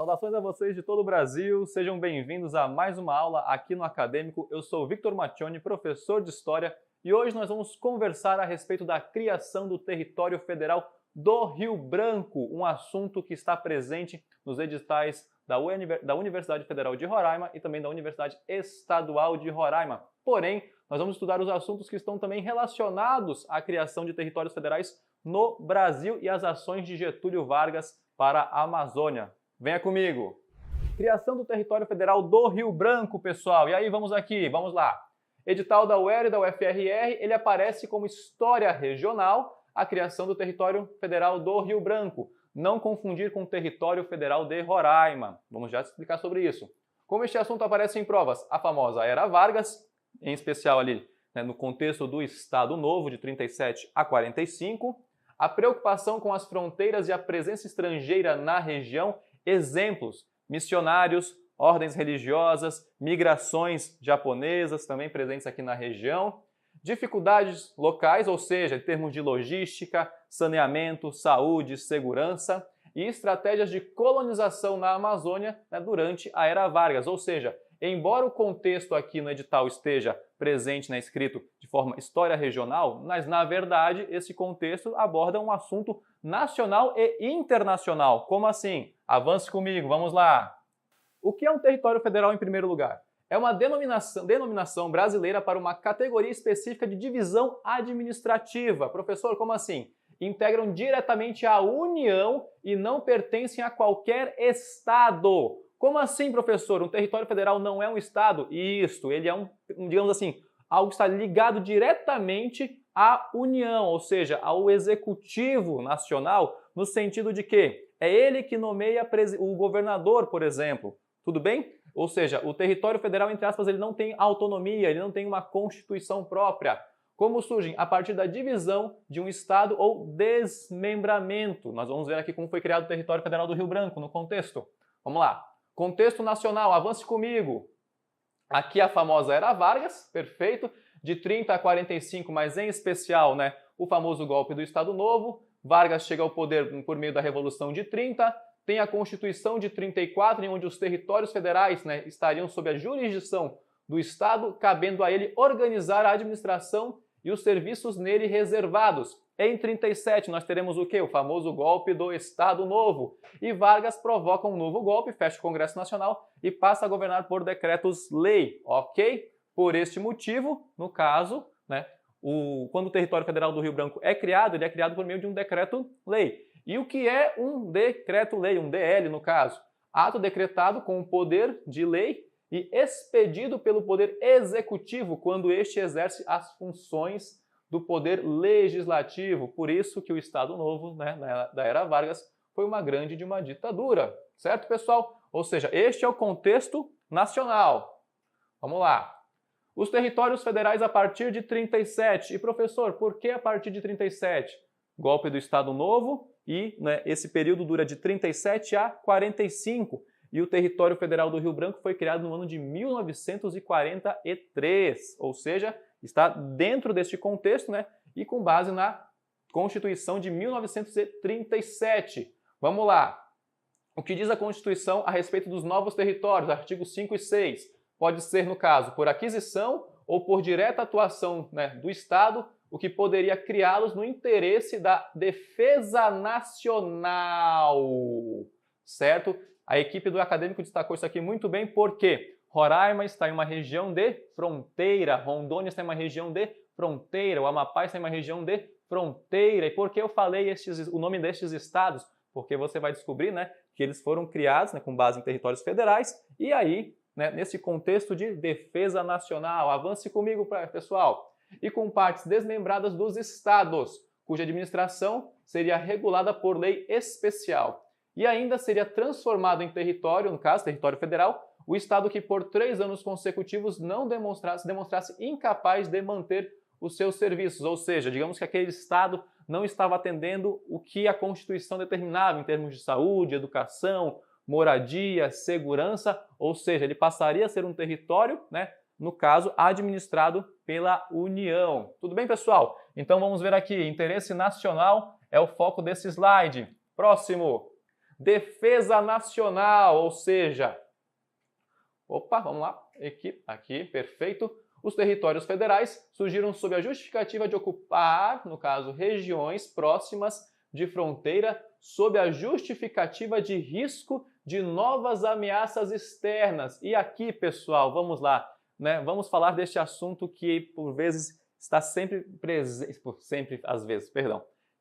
Saudações a vocês de todo o Brasil, sejam bem-vindos a mais uma aula aqui no Acadêmico. Eu sou o Victor Mattioni, professor de História, e hoje nós vamos conversar a respeito da criação do Território Federal do Rio Branco, um assunto que está presente nos editais da Universidade Federal de Roraima e também da Universidade Estadual de Roraima. Porém, nós vamos estudar os assuntos que estão também relacionados à criação de territórios federais no Brasil e as ações de Getúlio Vargas para a Amazônia. Venha comigo! Criação do Território Federal do Rio Branco, pessoal. E aí, vamos aqui, vamos lá. Edital da UER e da UFRR, ele aparece como História Regional, a criação do Território Federal do Rio Branco. Não confundir com o Território Federal de Roraima. Vamos já explicar sobre isso. Como este assunto aparece em provas, a famosa Era Vargas, em especial ali, no contexto do Estado Novo, de 37 a 45, a preocupação com as fronteiras e a presença estrangeira na região, exemplos, missionários, ordens religiosas, migrações japonesas também presentes aqui na região, dificuldades locais, ou seja, em termos de logística, saneamento, saúde, segurança, e estratégias de colonização na Amazônia durante a Era Vargas, ou seja, embora o contexto aqui no edital esteja presente, escrito de forma história regional, mas na verdade esse contexto aborda um assunto nacional e internacional. Como assim? Avance comigo, vamos lá! O que é um território federal em primeiro lugar? É uma denominação brasileira para uma categoria específica de divisão administrativa. Professor, como assim? Integram diretamente a União e não pertencem a qualquer estado. Como assim, professor? Um território federal não é um estado? Isso, ele é digamos assim, algo que está ligado diretamente à União, ou seja, ao Executivo Nacional, no sentido de que é ele que nomeia o governador, por exemplo. Tudo bem? Ou seja, o território federal, entre aspas, ele não tem autonomia, ele não tem uma constituição própria. Como surgem? A partir da divisão de um estado ou desmembramento. Nós vamos ver aqui como foi criado o Território Federal do Rio Branco no contexto. Vamos lá. Contexto nacional, avance comigo. Aqui a famosa Era Vargas, perfeito, de 30 a 45, mas em especial, o famoso golpe do Estado Novo. Vargas chega ao poder por meio da Revolução de 30, tem a Constituição de 34, em onde os territórios federais estariam sob a jurisdição do Estado, cabendo a ele organizar a administração e os serviços nele reservados. Em 37 nós teremos o quê? O famoso golpe do Estado Novo. E Vargas provoca um novo golpe, fecha o Congresso Nacional e passa a governar por decretos-lei, ok? Por este motivo, no caso, quando o Território Federal do Rio Branco é criado, ele é criado por meio de um decreto-lei. E o que é um decreto-lei, um DL no caso? Ato decretado com o poder de lei e expedido pelo Poder Executivo quando este exerce as funções do Poder Legislativo. Por isso que o Estado Novo, da Era Vargas, foi uma grande de uma ditadura. Certo, pessoal? Ou seja, este é o contexto nacional. Vamos lá. Os territórios federais a partir de 37. E, professor, por que a partir de 37? Golpe do Estado Novo e esse período dura de 37 a 45. E o Território Federal do Rio Branco foi criado no ano de 1943. Ou seja, está dentro deste contexto e com base na Constituição de 1937. Vamos lá. O que diz a Constituição a respeito dos novos territórios? Artigos 5 e 6. Pode ser, no caso, por aquisição ou por direta atuação do Estado, o que poderia criá-los no interesse da defesa nacional. Certo? A equipe do Acadêmico destacou isso aqui muito bem, porque Roraima está em uma região de fronteira, Rondônia está em uma região de fronteira, o Amapá está em uma região de fronteira. E por que eu falei o nome destes estados? Porque você vai descobrir que eles foram criados com base em territórios federais e aí, nesse contexto de defesa nacional. Avance comigo, pessoal. E com partes desmembradas dos estados, cuja administração seria regulada por lei especial. E ainda seria transformado em território, no caso, território federal, o estado que por 3 anos consecutivos não demonstrasse incapaz de manter os seus serviços. Ou seja, digamos que aquele estado não estava atendendo o que a Constituição determinava em termos de saúde, educação, moradia, segurança, ou seja, ele passaria a ser um território, no caso, administrado pela União. Tudo bem, pessoal? Então vamos ver aqui, interesse nacional é o foco desse slide. Próximo. defesa nacional, ou seja, opa, vamos lá, aqui, perfeito. Os territórios federais surgiram sob a justificativa de ocupar, no caso, regiões próximas de fronteira, sob a justificativa de risco de novas ameaças externas. E aqui, pessoal, vamos lá, né? Vamos falar deste assunto que, por vezes, está sempre presente,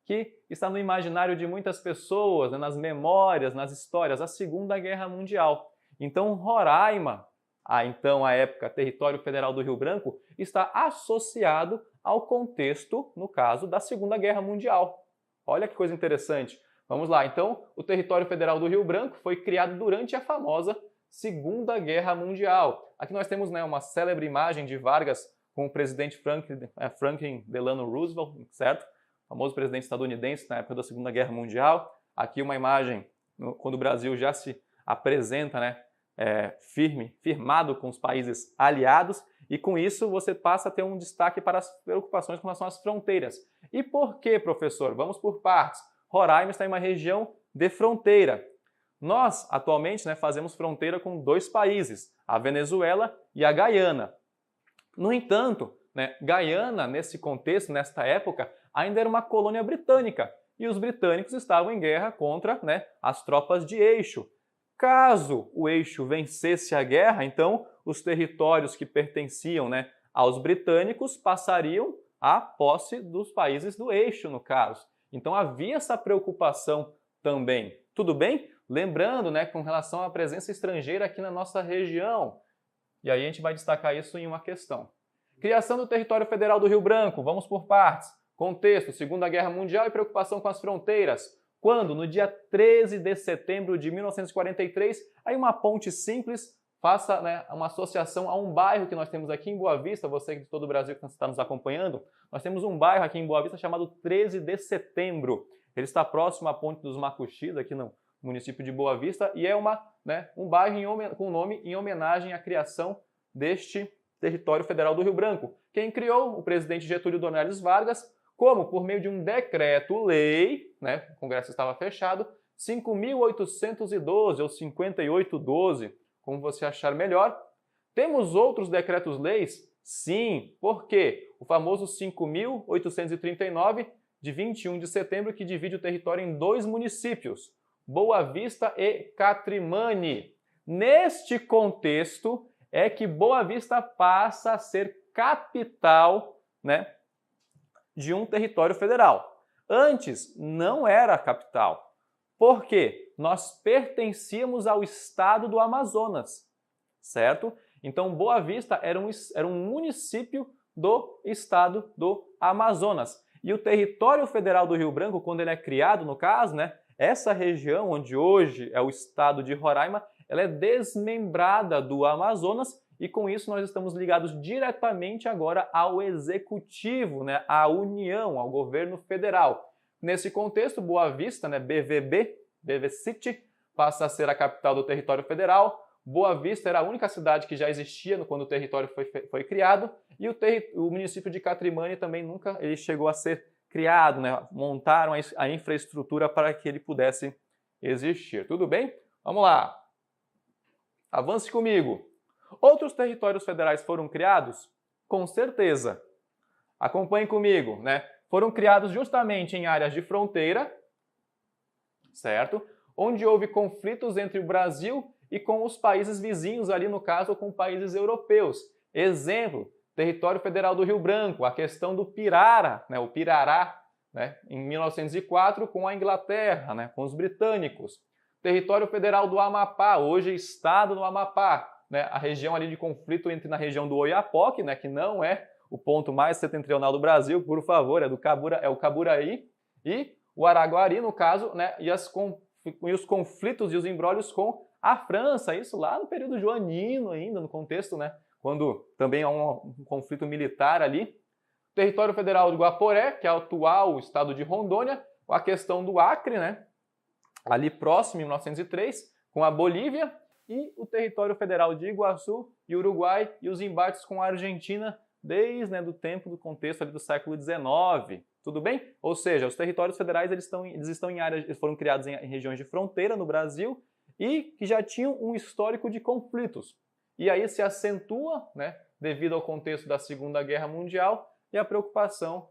que está no imaginário de muitas pessoas, né? Nas memórias, nas histórias, a Segunda Guerra Mundial. Então, Roraima, então, à época, Território Federal do Rio Branco, está associado ao contexto, no caso, da Segunda Guerra Mundial. Olha que coisa interessante. Vamos lá, então, o Território Federal do Rio Branco foi criado durante a famosa Segunda Guerra Mundial. Aqui nós temos, né, uma célebre imagem de Vargas com o presidente Franklin Delano Roosevelt, certo? O famoso presidente estadunidense na época da Segunda Guerra Mundial. Aqui uma imagem quando o Brasil já se apresenta, né, firmado com os países aliados, e com isso você passa a ter um destaque para as preocupações com relação às fronteiras. E por quê, professor? Vamos por partes. Roraima está em uma região de fronteira. Nós, atualmente, né, fazemos fronteira com dois países, a Venezuela e a Guiana. No entanto, né, Guiana, nesse contexto, nesta época, ainda era uma colônia britânica, e os britânicos estavam em guerra contra, né, as tropas de Eixo. Caso o Eixo vencesse a guerra, então os territórios que pertenciam, né, aos britânicos passariam à posse dos países do Eixo, no caso. Então havia essa preocupação também. Tudo bem? Lembrando, né, com relação à presença estrangeira aqui na nossa região. E aí a gente vai destacar isso em uma questão. Criação do Território Federal do Rio Branco. Vamos por partes. Contexto, Segunda Guerra Mundial e preocupação com as fronteiras. Quando, no dia 13 de setembro de 1943, aí uma ponte simples faça, né, uma associação a um bairro que nós temos aqui em Boa Vista, você de todo o Brasil que está nos acompanhando, nós temos um bairro aqui em Boa Vista chamado 13 de setembro. Ele está próximo à Ponte dos Macuxis, aqui no município de Boa Vista, e é um bairro com nome em homenagem à criação deste Território Federal do Rio Branco. Quem criou? O presidente Getúlio Dornelles Vargas, como por meio de um decreto-lei, né, o Congresso estava fechado, 5.812 ou 5812, como você achar melhor. Temos outros decretos-leis? Sim. Por quê? O famoso 5.839, de 21 de setembro, que divide o território em dois municípios, Boa Vista e Catrimani. Neste contexto é que Boa Vista passa a ser capital, né, de um território federal. Antes não era a capital. Por quê? Nós pertencíamos ao estado do Amazonas, certo? Então Boa Vista era um município do estado do Amazonas. E o Território Federal do Rio Branco, quando ele é criado, no caso, né, essa região onde hoje é o estado de Roraima, ela é desmembrada do Amazonas, e com isso nós estamos ligados diretamente agora ao Executivo, né, à União, ao governo federal. Nesse contexto, Boa Vista, né, BV City, passa a ser a capital do território federal. Boa Vista era a única cidade que já existia quando o território foi criado, e o município de Catrimani também nunca chegou a ser criado, né? Montaram a infraestrutura para que ele pudesse existir. Tudo bem? Vamos lá. Avance comigo. Outros territórios federais foram criados? Com certeza. Acompanhe comigo, né? Foram criados justamente em áreas de fronteira, certo? Onde houve conflitos entre o Brasil e com os países vizinhos ali, no caso, com países europeus. Exemplo, Território Federal do Rio Branco, a questão do Pirara, né, o Pirará, né, em 1904 com a Inglaterra, né, com os britânicos. Território Federal do Amapá, hoje Estado do Amapá, né, a região ali de conflito na região do Oiapoque, né, que não é o ponto mais setentrional do Brasil, por favor, é o Caburaí, e o Araguari, no caso, né, e os conflitos e os embrólios com a França, isso lá no período joanino ainda, no contexto, né, quando também há um conflito militar ali. Território Federal do Guaporé, que é o atual estado de Rondônia, a questão do Acre, né, ali próximo, em 1903, com a Bolívia, e o Território Federal de Iguaçu e Uruguai, e os embates com a Argentina desde, né, do tempo do contexto ali do século XIX. tudo bem? Ou seja, os territórios federais eles estão em áreas, eles foram criados em regiões de fronteira no Brasil e que já tinham um histórico de conflitos. E aí se acentua, né, devido ao contexto da Segunda Guerra Mundial e a preocupação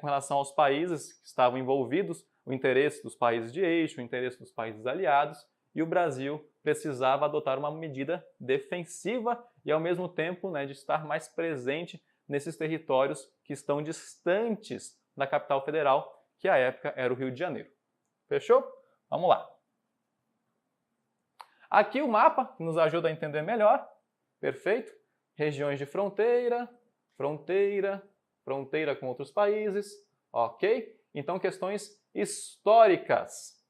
com relação aos países que estavam envolvidos, o interesse dos países de eixo, o interesse dos países aliados, e o Brasil precisava adotar uma medida defensiva e, ao mesmo tempo, né, de estar mais presente nesses territórios que estão distantes da capital federal, que à época era o Rio de Janeiro. Fechou? Vamos lá. Aqui o mapa que nos ajuda a entender melhor. Perfeito? Regiões de fronteira, fronteira, fronteira com outros países. Ok? Então, questões históricas.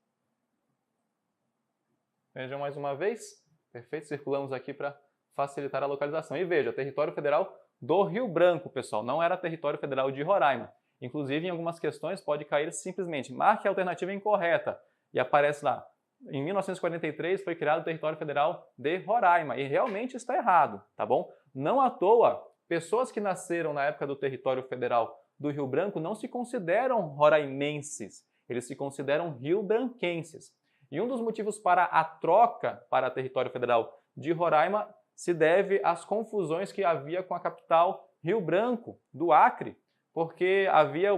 Vejam mais uma vez. Perfeito? Circulamos aqui para facilitar a localização. E veja, território federal do Rio Branco, pessoal. Não era território federal de Roraima. Inclusive, em algumas questões, pode cair simplesmente marque a alternativa incorreta. E aparece lá. Em 1943 foi criado o território federal de Roraima. E realmente está errado, tá bom? Não à toa, pessoas que nasceram na época do território federal do Rio Branco não se consideram roraimenses. Eles se consideram rio-branquenses. E um dos motivos para a troca para território federal de Roraima se deve às confusões que havia com a capital Rio Branco, do Acre, porque havia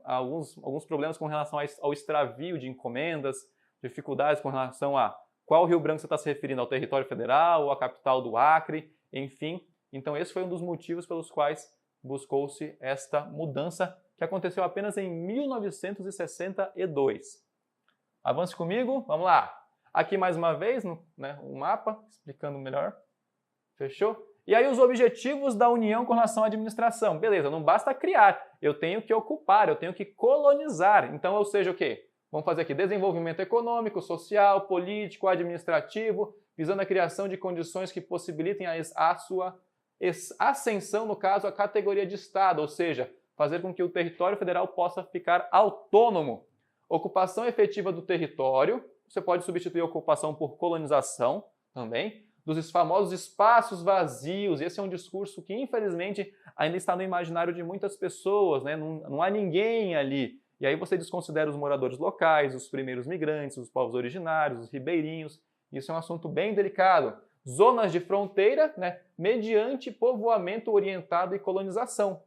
alguns problemas com relação ao extravio de encomendas, dificuldades com relação a qual Rio Branco você está se referindo, ao território federal ou à capital do Acre, enfim. Então esse foi um dos motivos pelos quais buscou-se esta mudança, que aconteceu apenas em 1962. Avance comigo, vamos lá. Aqui mais uma vez, um mapa explicando melhor. Fechou? E aí os objetivos da União com relação à administração. Beleza, não basta criar, eu tenho que ocupar, eu tenho que colonizar. Então, ou seja, o quê? Vamos fazer aqui desenvolvimento econômico, social, político, administrativo, visando a criação de condições que possibilitem a sua ascensão, no caso, à categoria de Estado, ou seja, fazer com que o território federal possa ficar autônomo. Ocupação efetiva do território, você pode substituir a ocupação por colonização também, dos famosos espaços vazios. Esse é um discurso que, infelizmente, ainda está no imaginário de muitas pessoas, né? Não há ninguém ali. E aí você desconsidera os moradores locais, os primeiros migrantes, os povos originários, os ribeirinhos. Isso é um assunto bem delicado. Zonas de fronteira, né? Mediante povoamento orientado e colonização.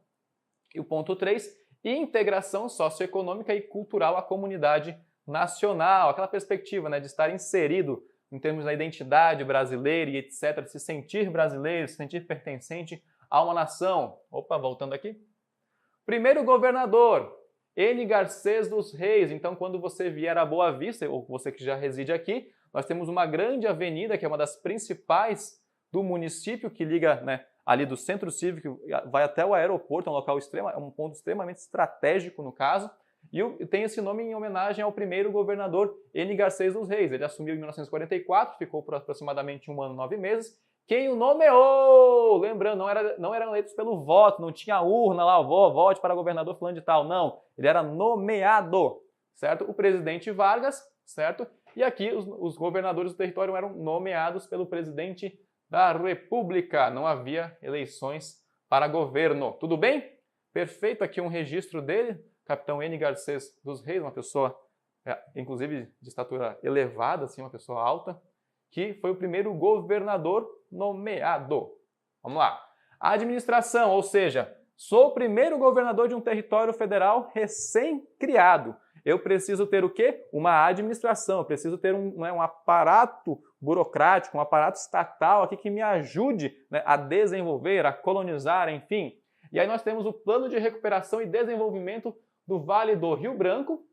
E o ponto 3, integração socioeconômica e cultural à comunidade nacional. Aquela perspectiva, né, de estar inserido em termos da identidade brasileira e etc., de se sentir brasileiro, se sentir pertencente a uma nação. Opa, voltando aqui. Primeiro governador, N. Garcês dos Reis. Então, quando você vier a Boa Vista, ou você que já reside aqui, nós temos uma grande avenida, que é uma das principais do município, que liga, né, ali do centro cívico, vai até o aeroporto, é um local é um ponto extremamente estratégico no caso, e tem esse nome em homenagem ao primeiro governador N. Garcês dos Reis. Ele assumiu em 1944, ficou por aproximadamente 1 ano e 9 meses. Quem o nomeou? Lembrando, não eram eleitos pelo voto, não tinha urna lá, vote para governador fulano de tal, não. Ele era nomeado, certo? O presidente Vargas, certo? E aqui os governadores do território eram nomeados pelo presidente da República. Não havia eleições para governo. Tudo bem? Perfeito, aqui um registro dele. Capitão N. Garcês dos Reis, uma pessoa, inclusive, de estatura elevada, assim, uma pessoa alta, que foi o primeiro governador nomeado. Vamos lá. A administração, ou seja, sou o primeiro governador de um território federal recém-criado. Eu preciso ter o quê? Uma administração, eu preciso ter um aparato burocrático, um aparato estatal aqui que me ajude, né, a desenvolver, a colonizar, enfim. E aí nós temos o Plano de Recuperação e Desenvolvimento do Vale do Rio Branco,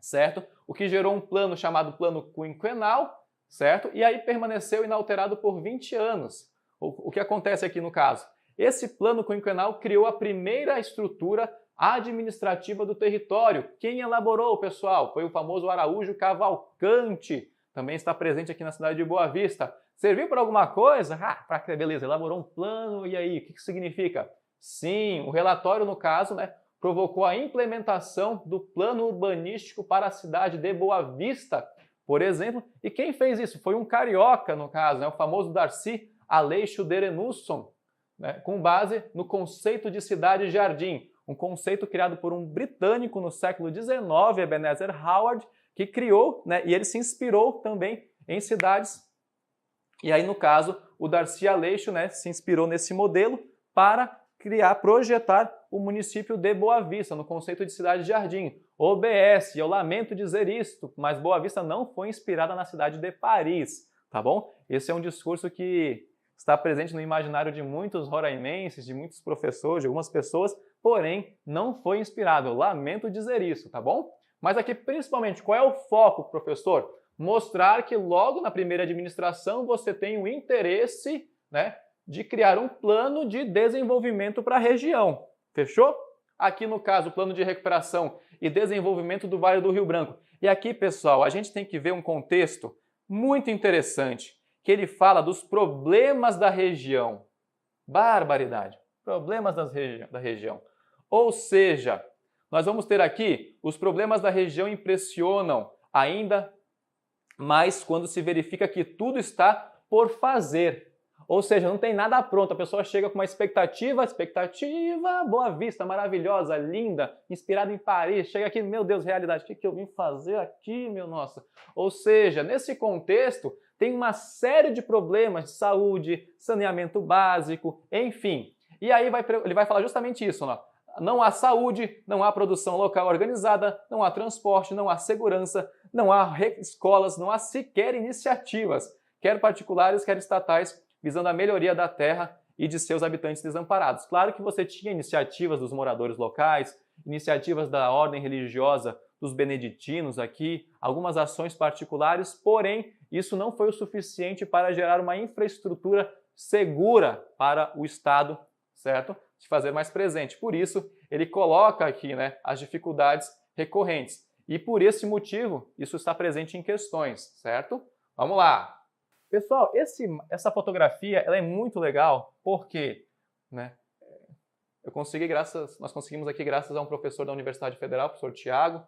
certo? O que gerou um plano chamado Plano Quinquenal, certo? E aí permaneceu inalterado por 20 anos. O que acontece aqui no caso? Esse Plano Quinquenal criou a primeira estrutura administrativa do território. Quem elaborou, pessoal? Foi o famoso Araújo Cavalcante. Também está presente aqui na cidade de Boa Vista. Serviu para alguma coisa? Beleza, elaborou um plano, e aí? O que significa? Sim, o relatório, no caso, né, provocou a implementação do plano urbanístico para a cidade de Boa Vista, por exemplo. E quem fez isso? Foi um carioca, no caso, né, o famoso Darcy Aleixo de Renusson, né, com base no conceito de cidade-jardim. Um conceito criado por um britânico no século XIX, Ebenezer Howard, que criou, né, e ele se inspirou também em cidades. E aí, no caso, o Darcy Aleixo, né, se inspirou nesse modelo para projetar o município de Boa Vista, no conceito de cidade-jardim. OBS, eu lamento dizer isto, mas Boa Vista não foi inspirada na cidade de Paris, tá bom? Esse é um discurso que está presente no imaginário de muitos roraimenses, de muitos professores, de algumas pessoas, porém não foi inspirado. Eu lamento dizer isso, tá bom? Mas aqui, principalmente, qual é o foco, professor? Mostrar que logo na primeira administração você tem o interesse, né, de criar um plano de desenvolvimento para a região. Fechou? Aqui no caso, o plano de recuperação e desenvolvimento do Vale do Rio Branco. E aqui, pessoal, a gente tem que ver um contexto muito interessante, que ele fala dos problemas da região. Barbaridade! Problemas da região. Ou seja, nós vamos ter aqui, os problemas da região impressionam ainda mais quando se verifica que tudo está por fazer. Ou seja, não tem nada pronto, a pessoa chega com uma expectativa, Boa Vista, maravilhosa, linda, inspirada em Paris, chega aqui, meu Deus, realidade, o que eu vim fazer aqui, meu nossa? Ou seja, nesse contexto, tem uma série de problemas de saúde, saneamento básico, enfim. E aí ele vai falar justamente isso, ó. Não há saúde, não há produção local organizada, não há transporte, não há segurança, não há escolas, não há sequer iniciativas, quer particulares, quer estatais, visando a melhoria da terra e de seus habitantes desamparados. Claro que você tinha iniciativas dos moradores locais, iniciativas da ordem religiosa dos beneditinos aqui, algumas ações particulares, porém, isso não foi o suficiente para gerar uma infraestrutura segura para o Estado, certo? De fazer mais presente. Por isso, ele coloca aqui, né, as dificuldades recorrentes. E por esse motivo, isso está presente em questões, certo? Vamos lá! Pessoal, essa fotografia ela é muito legal porque, né, nós conseguimos aqui graças a um professor da Universidade Federal, o professor Tiago.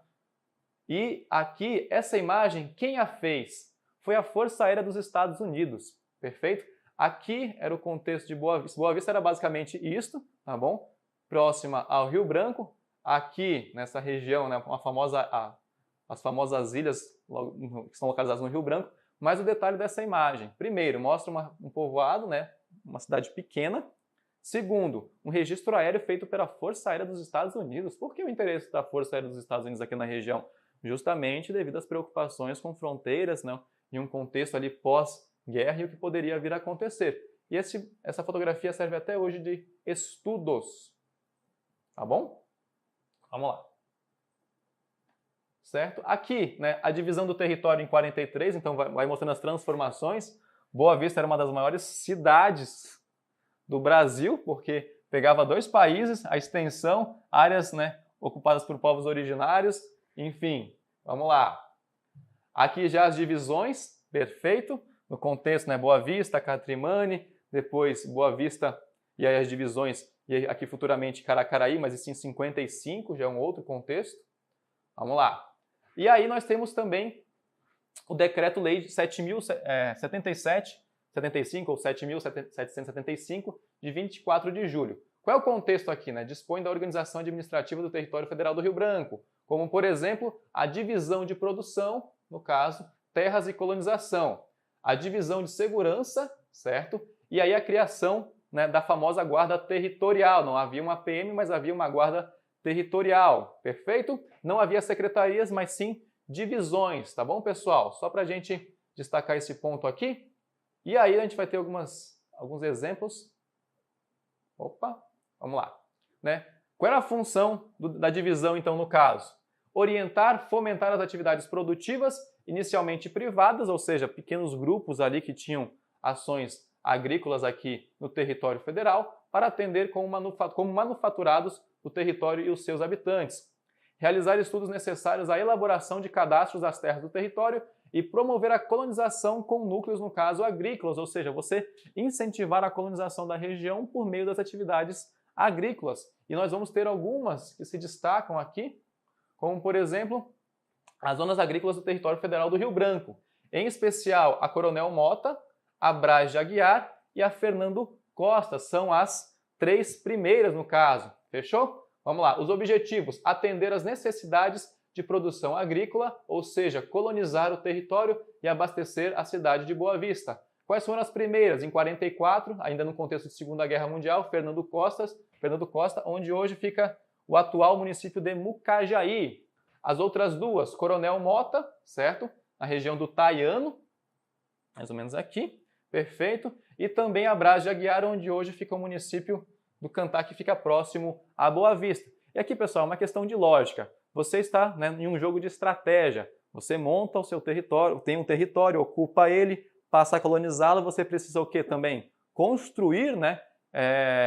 E aqui, essa imagem, quem a fez? Foi a Força Aérea dos Estados Unidos, perfeito? Aqui era o contexto de Boa Vista. Boa Vista era basicamente isto, tá bom? Próxima ao Rio Branco. Aqui, nessa região, né, as famosas ilhas que estão localizadas no Rio Branco. Mas o detalhe dessa imagem, primeiro, mostra um povoado, né, uma cidade pequena. Segundo, um registro aéreo feito pela Força Aérea dos Estados Unidos. Por que o interesse da Força Aérea dos Estados Unidos aqui na região? Justamente devido às preocupações com fronteiras, né, em um contexto ali pós-guerra e o que poderia vir a acontecer. E essa fotografia serve até hoje de estudos. Tá bom? Vamos lá. Certo? Aqui, né, a divisão do território em 43, então vai mostrando as transformações. Boa Vista era uma das maiores cidades do Brasil, porque pegava 2 países, a extensão, áreas, né, ocupadas por povos originários, enfim, vamos lá. Aqui já as divisões, perfeito, no contexto, né, Boa Vista, Catrimane, depois Boa Vista e aí as divisões, e aqui futuramente Caracaraí, mas isso em 55, já é um outro contexto. Vamos lá. E aí nós temos também o Decreto-Lei de 7.075 ou 7.775, de 24 de julho. Qual é o contexto aqui? Né? Dispõe da organização administrativa do território federal do Rio Branco, como, por exemplo, a divisão de produção, no caso, terras e colonização, a divisão de segurança, certo? E aí a criação, né, da famosa guarda territorial. Não havia uma PM, mas havia uma guarda territorial, perfeito? Não havia secretarias, mas sim divisões, tá bom, pessoal? Só para a gente destacar esse ponto aqui. E aí a gente vai ter alguns exemplos. Opa, vamos lá. Né? Qual era a função da divisão, então, no caso? Orientar, fomentar as atividades produtivas, inicialmente privadas, ou seja, pequenos grupos ali que tinham ações agrícolas aqui no território federal, para atender como manufaturados o território e os seus habitantes. Realizar estudos necessários à elaboração de cadastros das terras do território e promover a colonização com núcleos, no caso, agrícolas, ou seja, você incentivar a colonização da região por meio das atividades agrícolas. E nós vamos ter algumas que se destacam aqui, como, por exemplo, as zonas agrícolas do território federal do Rio Branco, em especial a Coronel Mota, a Braz de Aguiar e a Fernando Costa, são as 3 primeiras no caso. Fechou? Vamos lá, os objetivos: atender às necessidades de produção agrícola, ou seja, colonizar o território e abastecer a cidade de Boa Vista. Quais foram as primeiras? Em 44, ainda no contexto de Segunda Guerra Mundial, Fernando Costa, onde hoje fica o atual município de Mucajaí. As outras duas, Coronel Mota, certo? Na região do Taiano, mais ou menos aqui, perfeito. E também a Brás de Aguiar, onde hoje fica o município do Cantá, que fica próximo a Boa Vista. E aqui, pessoal, é uma questão de lógica. Você está, né, em um jogo de estratégia. Você monta o seu território, tem um território, ocupa ele, passa a colonizá-lo, você precisa o quê também? Construir, né,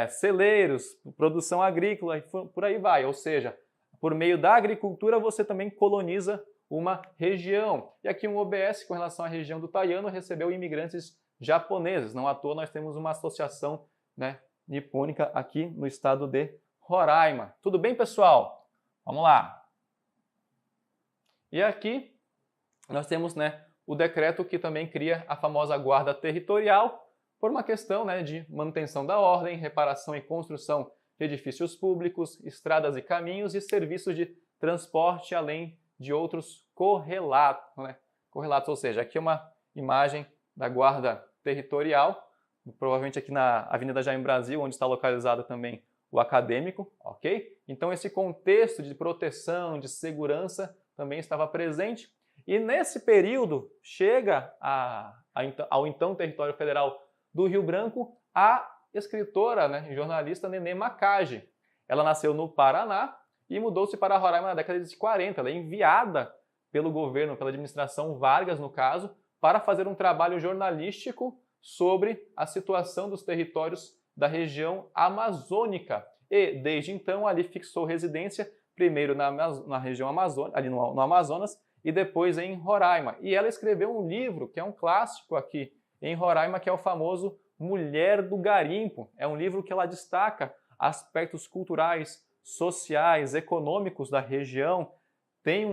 celeiros, produção agrícola e por aí vai. Ou seja, por meio da agricultura você também coloniza uma região. E aqui um OBS com relação à região do Taiano recebeu imigrantes japoneses. Não à toa nós temos uma associação, né, nipônica aqui no estado de Roraima. Tudo bem, pessoal? Vamos lá. E aqui nós temos, né, o decreto que também cria a famosa Guarda Territorial por uma questão, né, de manutenção da ordem, reparação e construção de edifícios públicos, estradas e caminhos e serviços de transporte, além de outros correlatos, né? Correlatos, ou seja, aqui é uma imagem da Guarda Territorial, provavelmente aqui na Avenida Jaime Brasil, onde está localizado também o acadêmico, ok? Então esse contexto de proteção, de segurança também estava presente. E nesse período chega ao então território federal do Rio Branco a escritora, né, e jornalista Nenê Macage. Ela nasceu no Paraná e mudou-se para Roraima na década de 40. Ela é enviada pelo governo, pela administração Vargas, no caso, para fazer um trabalho jornalístico sobre a situação dos territórios da região amazônica. E, desde então, ali fixou residência, primeiro na região amazônica, ali no Amazonas, e depois em Roraima. E ela escreveu um livro, que é um clássico aqui em Roraima, que é o famoso Mulher do Garimpo. É um livro que ela destaca aspectos culturais, sociais, econômicos da região.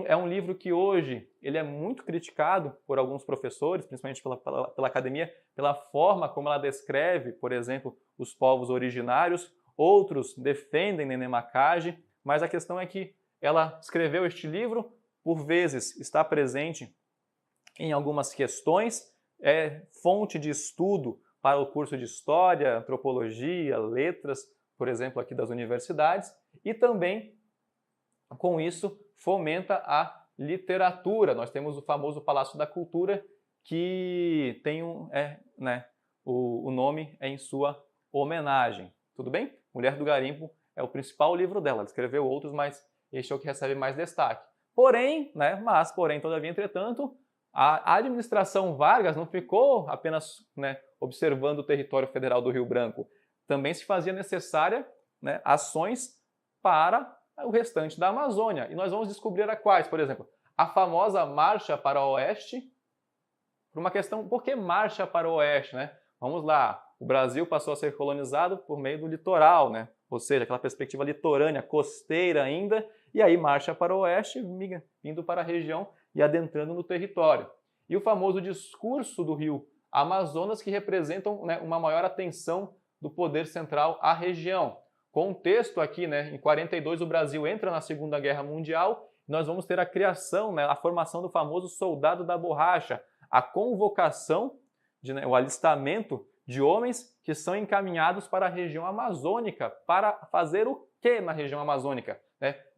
É um livro que hoje ele é muito criticado por alguns professores, principalmente pela academia, pela forma como ela descreve, por exemplo, os povos originários. Outros defendem Nenê Macage, mas a questão é que ela escreveu este livro, por vezes está presente em algumas questões, é fonte de estudo para o curso de História, Antropologia, Letras, por exemplo, aqui das universidades, e também, com isso, fomenta a literatura. Nós temos o famoso Palácio da Cultura, que tem o nome é em sua homenagem. Tudo bem? Mulher do Garimpo é o principal livro dela. Ela escreveu outros, mas este é o que recebe mais destaque. Porém, todavia, entretanto, a administração Vargas não ficou apenas, né, observando o território federal do Rio Branco. Também se fazia necessária, né, ações para o restante da Amazônia. E nós vamos descobrir a quais. Por exemplo, a famosa Marcha para o Oeste, por uma questão, por que Marcha para o Oeste, né? Vamos lá, o Brasil passou a ser colonizado por meio do litoral, né? Ou seja, aquela perspectiva litorânea, costeira ainda, e aí marcha para o oeste, indo para a região e adentrando no território. E o famoso discurso do Rio Amazonas, que representam, né, uma maior atenção do poder central à região. Contexto aqui, né, em 42 o Brasil entra na Segunda Guerra Mundial, nós vamos ter a criação, né, a formação do famoso soldado da borracha, a convocação, o alistamento de homens que são encaminhados para a região amazônica. Para fazer o que na região amazônica?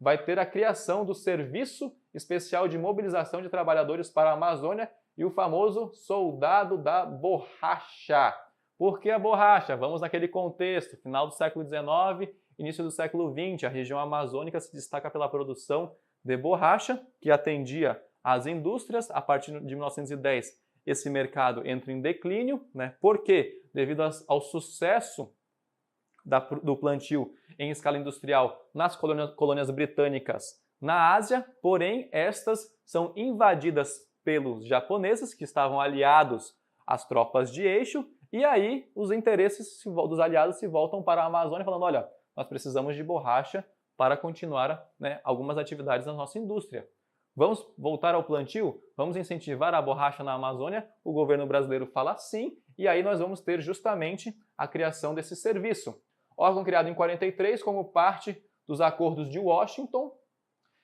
Vai ter a criação do Serviço Especial de Mobilização de Trabalhadores para a Amazônia e o famoso Soldado da Borracha. Por que a borracha? Vamos naquele contexto, final do século XIX, início do século XX, a região amazônica se destaca pela produção de borracha, que atendia às indústrias. A partir de 1910, esse mercado entra em declínio, né? Por quê? Devido ao sucesso do plantio em escala industrial nas colônias britânicas na Ásia, porém estas são invadidas pelos japoneses, que estavam aliados às tropas de eixo, e aí os interesses dos aliados se voltam para a Amazônia, falando, olha, nós precisamos de borracha para continuar, né, algumas atividades na nossa indústria. Vamos voltar ao plantio? Vamos incentivar a borracha na Amazônia? O governo brasileiro fala sim, e aí nós vamos ter justamente a criação desse serviço. Órgão criado em 43 como parte dos acordos de Washington,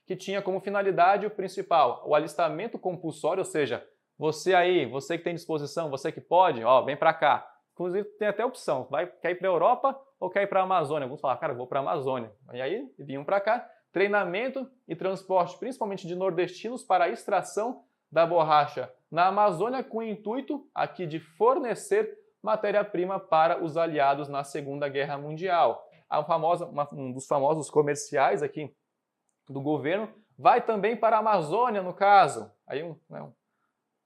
que tinha como finalidade o principal, o alistamento compulsório, ou seja, você aí, você que tem disposição, você que pode, ó, vem para cá. Inclusive tem até opção, quer ir para a Europa ou quer ir para a Amazônia? Alguns falam, cara, eu vou para a Amazônia. E aí vinham para cá, treinamento e transporte, principalmente de nordestinos, para a extração da borracha na Amazônia, com o intuito aqui de fornecer matéria-prima para os aliados na Segunda Guerra Mundial. Um dos famosos comerciais aqui do governo vai também para a Amazônia, no caso. Aí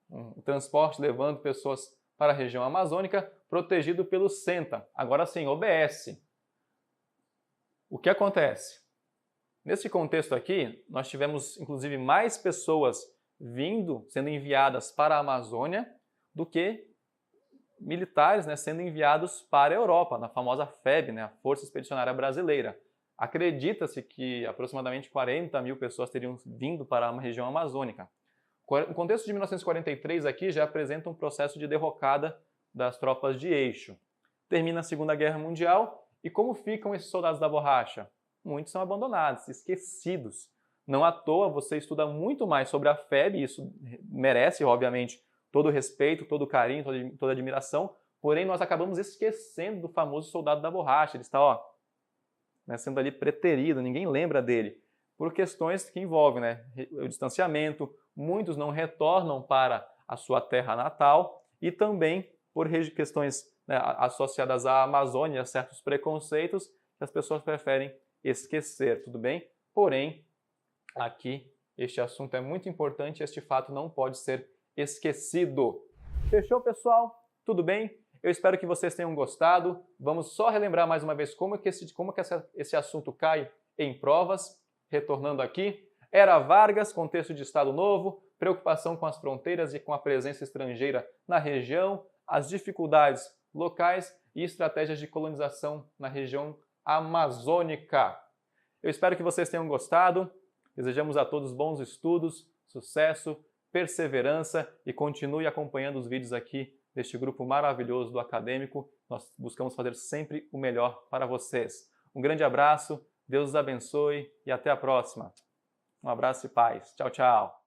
um transporte levando pessoas para a região amazônica, protegido pelo SENTA. Agora sim, OBS. O que acontece? Nesse contexto aqui, nós tivemos inclusive mais pessoas sendo enviadas para a Amazônia do que militares, né, sendo enviados para a Europa, na famosa FEB, né, a Força Expedicionária Brasileira. Acredita-se que aproximadamente 40 mil pessoas teriam vindo para a região amazônica. O contexto de 1943 aqui já apresenta um processo de derrocada das tropas de eixo. Termina a Segunda Guerra Mundial e como ficam esses soldados da borracha? Muitos são abandonados, esquecidos. Não à toa você estuda muito mais sobre a FEB, e isso merece, obviamente, todo o respeito, todo o carinho, toda a admiração, porém nós acabamos esquecendo do famoso soldado da borracha. Ele está, ó, né, sendo ali preterido, ninguém lembra dele, por questões que envolvem, né, o distanciamento, muitos não retornam para a sua terra natal e também por questões, né, associadas à Amazônia, certos preconceitos que as pessoas preferem esquecer, tudo bem? Porém, aqui este assunto é muito importante e este fato não pode ser esquecido. Fechou, pessoal? Tudo bem? Eu espero que vocês tenham gostado. Vamos só relembrar mais uma vez como que esse assunto cai em provas. Retornando aqui, Era Vargas, contexto de Estado Novo, preocupação com as fronteiras e com a presença estrangeira na região, as dificuldades locais e estratégias de colonização na região amazônica. Eu espero que vocês tenham gostado. Desejamos a todos bons estudos, sucesso, perseverança e continue acompanhando os vídeos aqui deste grupo maravilhoso do Acadêmico. Nós buscamos fazer sempre o melhor para vocês. Um grande abraço, Deus os abençoe e até a próxima. Um abraço e paz. Tchau, tchau.